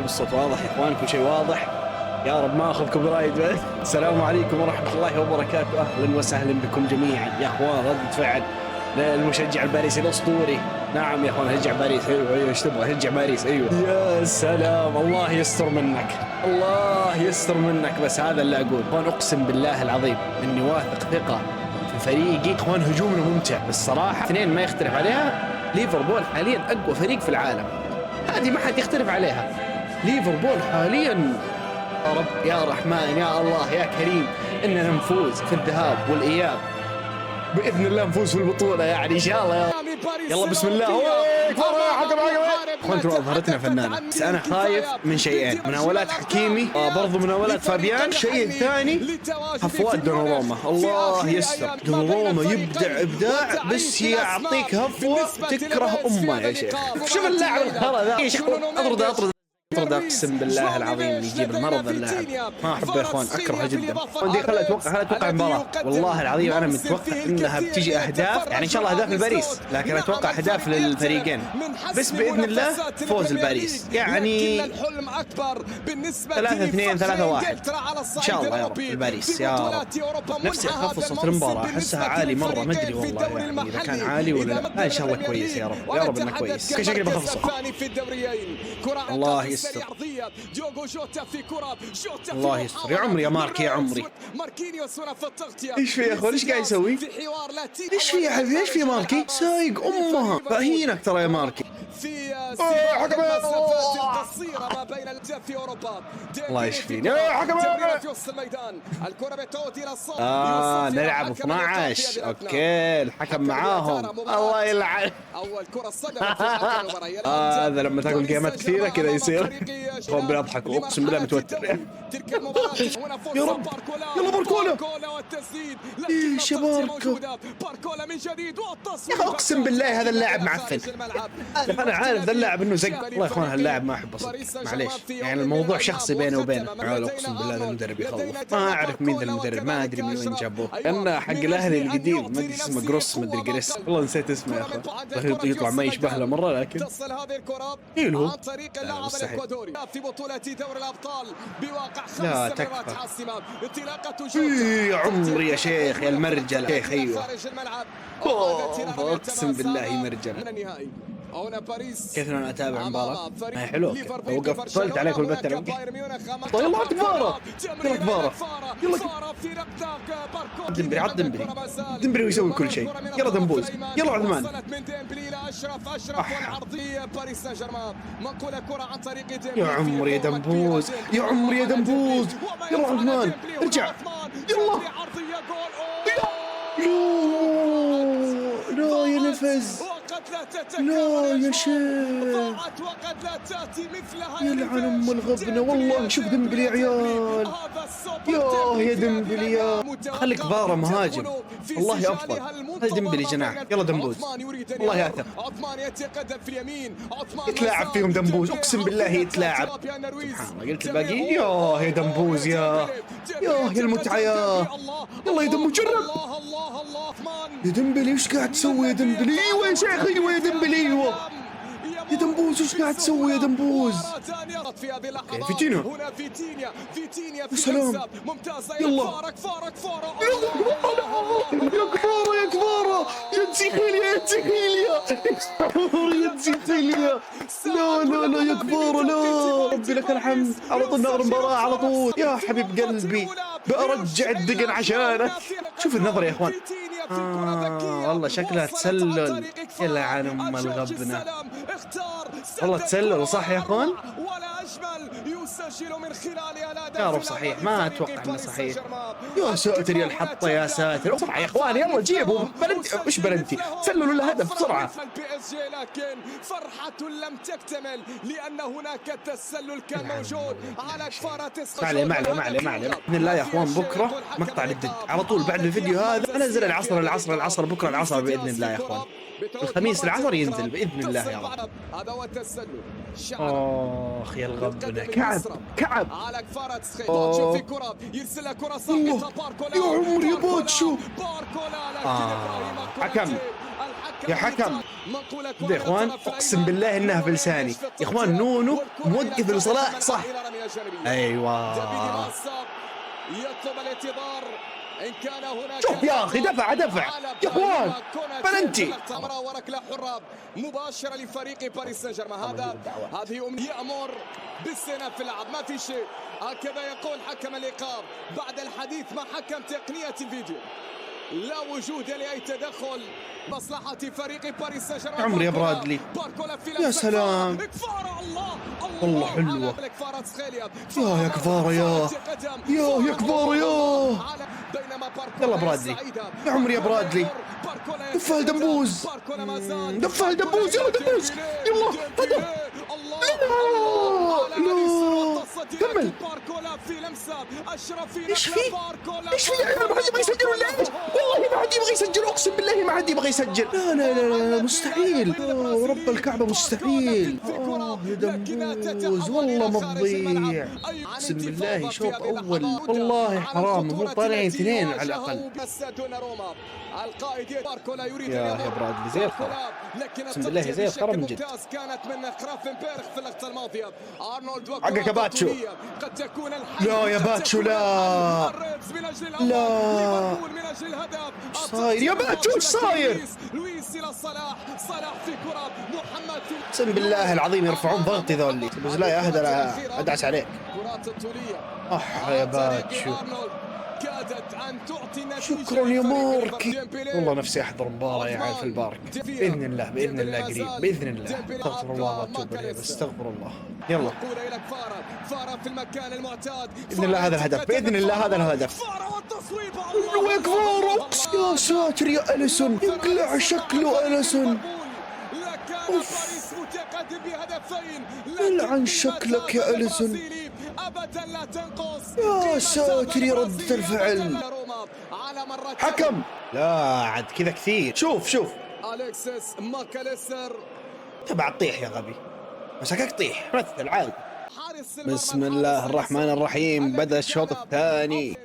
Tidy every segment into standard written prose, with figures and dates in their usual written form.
الصوت واضح يا اخوان، كل شيء واضح. يا رب ما اخذ كوبي رايت بس. السلام عليكم ورحمه الله وبركاته، اهلا وسهلا بكم جميعا يا اخوان. ردة فعل للمشجع الباريسي الاسطوري. نعم يا اخوان، هرجع باريس. ايوه ايش تبغى؟ هرجع باريس. ايوه يا سلام، الله يستر منك، الله يستر منك. بس هذا اللي اقول اخوان، اقسم بالله العظيم اني واثق ثقه في فريقي. اخوان هجومنا ممتع بالصراحه، اثنين ما يختلف عليها. ليفربول حاليا اقوى فريق في العالم، هذه ما حد يختلف عليها. ليفربول حاليا يا رب يا رحمن يا الله يا كريم اننا نفوز في الذهاب والاياب باذن الله، نفوز في البطوله يعني ان شاء الله. يلا بسم الله. اخوان اظهرتنا فنانه، بس انا خايف من شيئين: مناولات حكيمي، برضو مناولات فابيان. شيء الثاني هفوات دوناروما. الله يستر، دوناروما يبدع ابداع بس يعطيك هفوه تكره امه يا شيخ. شوف اللاعب الخرا ذا، اطرد اقسم بالله العظيم يجيب المرض اللاعب. ما احبه يا اخوان، اكرهه جدا. ودي خلها اتوقع المباراه. والله العظيم انا متوقع انها بتجي اهداف، يعني ان شاء الله اهداف لباريس، لكن اتوقع اهداف للفريقين. بس باذن الله فوز الباريس، يعني 3-2 3-1 ان شاء الله يا رب الباريس يا رب. نفسي اخفض صوت المباراه، احسها عالي مره، ما ادري والله يعني اذا كان عالي ولا لا. ان شاء الله كويس يا رب، يا رب انه كويس. شكلي بخلصه. الله يستر، الله يستر يا عمري يا ماركي يا عمري. ايش في يا اخوان؟ ايش قاعد يسوي؟ ايش في يا حبيبي؟ ايش في ماركي؟ سايق امها، فاهينك ترى يا ماركي. حكم القصيرة ما بين الأهداف في أوروبا. الله يشفيني يا حكم. نلعب 12. اوكي الحكم معاهم، الله يلعن. هذا لما تاكل جيمات كثيرة كذا يصير. هم بيضحكوا، اقسم بالله متوتر. يا رب يلا باركولا. ايش يا باركو يا اخي؟ اقسم بالله هذا اللاعب معفن. انا عارف ذا اللاعب انه زق. والله يا اخوان هاللاعب ما احبه صدق، معليش يعني الموضوع شخصي بينه وبينه. اقسم بالله ذا المدرب يخوف. ما اعرف مين ذا المدرب، ما ادري من وين جابوه. كان حق الاهلي القديم، ما ادري اسمه جروس، ما ادري جريس، والله نسيت اسمه يا اخوان. يطلع ما يشبه له مره، لكن ايه هو مستحيل. في بطولة دوري الأبطال بواقع 5 سنوات حاسمة. انطلاقة يا عمري يا شيخ يا المرجلة شيخ. ايوه اقسم بالله مرجلة. كيف انا اتابع المباراة؟ ما هي حلوة. وقفلت عليك والبتر. يلا كبارة، يلا كبارة، يلا دمبري، عط دمبري، دمبري ويسوي كل شيء. يلا دمبوز، يلا عثمان. يا عمري يا دمبوز، يا عمري يا دمبوز. يلا عثمان ارجع، يلا. لا يا نفز، لا يا شيخ، يلعن ام الغبنة. والله شوف ديمبلي يا عيال، يا ديمبلي يا. خليك كبارة مهاجم، والله افضل. هذا ديمبلي جناح. يلا دمبوز، والله ياثر. يتلاعب فيهم دمبوز، اقسم بالله يتلاعب. سبحان الله، قلت الباقي. يا دمبوز يا المتعة يا. يلا يا دمبوز جرب. يا ديمبلي وش قاعد تسوي يا ديمبلي؟ ايوه يا شيخ، ايوه يا ديمبلي، ايوه يا دمبوز وش قاعد تسوي يا دمبوز؟ فيتينيا، يا سلام، يلا يا كفارة يا كفارة، يا تسيخيليا يا تسيخيليا يا تسيخيليا. لا يا كفارة، لا ربي لك الحمد. على طول نظر المباراة على طول يا حبيب قلبي، بأرجع الدقن عشانك. شوف النظر يا اخوان. والله شكلها تسلل. يلعن ام الغبنة، والله تسلل صح يا اخوان. يا رب صحيح، ما اتوقع انه صحيح. يا ساتر يا الحطة يا ساتر. بسرعة يا اخوان، يلا جيبوا بلنتي. وش بلنتي؟ تسللوا الهدف بسرعة. لكن فرحة لم تكتمل لأن هناك التسلل كان موجود على كفارة. معلي بإذن الله يا اخوان. بكرة مقطع للدق على طول بعد الفيديو هذا. انزل العصر بكرة العصر بإذن الله يا اخوان. الخميس العصر ينزل بإذن الله يا رب. هذا هو التسلل. اخ يا الغبنة. كعب على كفارة باتشو في كرة، يرسلها كرة ساقطة. باركولا يا عمري يا باتشو. باركولا حكم يا حكم يا اخوان، اقسم بالله انها بلساني يا اخوان. نونو موقف لصلاح صح. ايوه يطلب الانتظار إن كان هناك. شوف يا اخي، دفع يا اخوان، بلنتي وركلة حرة مباشرة لفريق باريس سان جيرمان. هذه يأمر بالسنة في اللعب، ما في شيء. هكذا يقول حكم الإيقاف بعد الحديث مع حكم تقنية الفيديو. لا وجود لأي تدخل مصلحة فريق باريس سان جيرمان. عمري يا برادلي، يا سلام والله حلوة. يا كفارة يا كفارة يلا برادلي يا عمري يا برادلي، دفها الدبوس يلا دبوس يلا هدف. كمل. ايش في ما حد يبغى يسجل ولا ايش؟ والله ما حد يبغى يسجل، اقسم بالله ما حد يبغى يسجل. لا مستحيل، رب الكعبة مستحيل. يا دموز والله مضيع، اقسم بالله شوط اول والله حرام، مو طالعين اثنين على الاقل. يا برادلي زي الخرا، اقسم بالله زي الخرا من جد. كانت من كرافنبيرغ في اللقطة الماضية. أرنولد حقك يا باتشو. قد تكون لا يا باتشو لا ايش صاير يا باتشو؟ ايش صاير؟ لويس إلى صلاح في كرة محمد. اقسم بالله العظيم يرفعون ضغطي ذولي، بس لا يا اهدى ادعس عليك. كرات الطولية يا باتشو، كادت أن تعطي شكرا يا ماركي. والله نفسي احضر مباراة يا عيال في البارك باذن الله قريب باذن الله. استغفر الله واتوب اليه، استغفر الله. يلا فارا في المكان المعتاد باذن الله هذا الهدف، باذن الله هذا الهدف. ويا كفارة يا ساتر يا اليسون، يقلع شكله اليسون. اوف يلعن شكلك يا اليسون. ابدا لا تنقص. يا ساتر يا ردة الفعل. حكم لا عاد كذا كثير. شوف أليكسيس ماكاليستر تبع تطيح يا غبي، مسكك طيح مثل عاد. بسم الله الرحمن الرحيم، بدأ الشوط الثاني.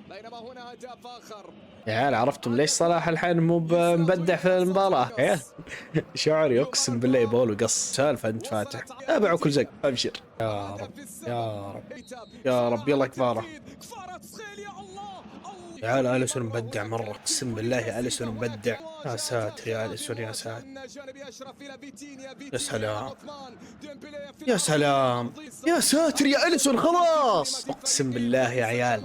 بينما هنا هدف آخر. يا عيال عرفتم ليش صلاح الحين مو مبدع في المباراة؟ عيال شعري اقسم بالله يبغى قص سالفة انت فاتح. تابع وكل زق ابشر. يا رب يلا كفارة. يا عيال اليسون مبدع مرة، اقسم بالله اليسون مبدع. يا ساتر يا اليسون يا ساتر. يا سلام يا ساتر يا اليسون خلاص. اقسم بالله يا عيال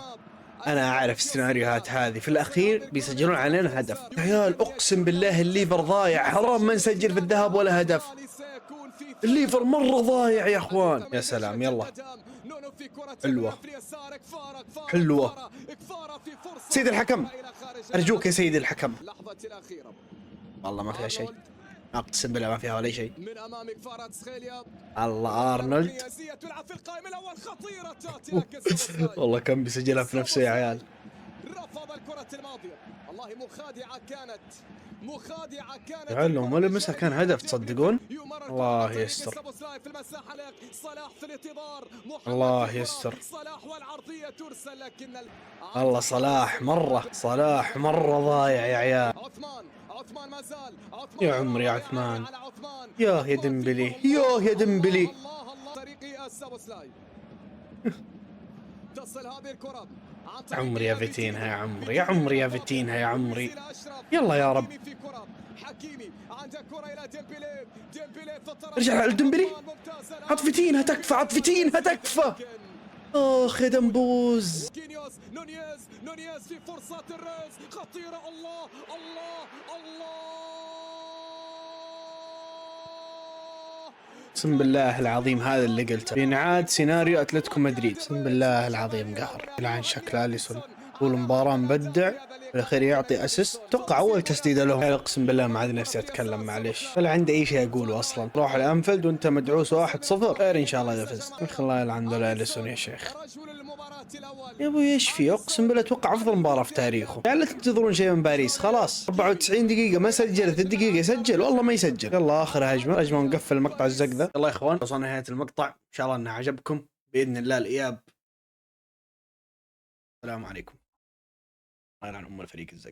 انا اعرف السيناريوهات هذه في الاخير بيسجلون علينا هدف. يا عيال اقسم بالله الليفر ضايع، حرام ما نسجل في الذهاب ولا هدف. الليفر مرة ضايع يا اخوان. يا سلام يلا حلوة سيد الحكم، ارجوك يا سيد الحكم. والله ما فيها شيء، اقسم بالله ما فيها ولا شيء. من امامك فاراتسخيليا. الله ارنولد والله كم بيسجلها في نفسه يا عيال. رفض الكرة الماضية، والله مخادعة كانت يا عيال لو ما لمسها كان هدف تصدقون. الله يستر الله يستر. الله صلاح مرة ضايع يا عيال. يا عمري يا عثمان، يا ديمبلي يا ديمبلي. تصل هذه الكرة. عمري يا فيتينها يا عمري يا فيتينها يا عمري. يلا يا رب حكيمي عنده كرة إلى ديمبلي ارجع لديمبلي. عط فيتينها تكفى. اخ يا دمبوز. نونيز في فرصة الرز خطيرة. الله اقسم بالله العظيم هذا اللي قلته، بينعاد سيناريو اتلتيكو مدريد. اقسم بالله العظيم قهر. يلعن شكل اليسون طول المباراة مبدع، في الاخير يعطي اسيست. توقع اول تسديده له. اقسم بالله ما عاد نفسي اتكلم معليش، ولا عندي اي شيء اقوله اصلا. روح الانفيلد وانت مدعوس 1-0 خير ان شاء الله اذا فزت. الله يلعن ذول اليسون يا شيخ. يا ابوي ايش في؟ اقسم بالله اتوقع افضل مباراة في تاريخه. يعني لا تنتظرون شيء من باريس، خلاص 94 دقيقة ما سجلت، الدقيقة يسجل والله ما يسجل. يلا اخر هجمة ونقفل المقطع الزق ذا. يلا يا اخوان وصلنا نهاية المقطع، ان شاء الله انه عجبكم. باذن الله الاياب. السلام عليكم. الله يلعن ام الفريق الزق.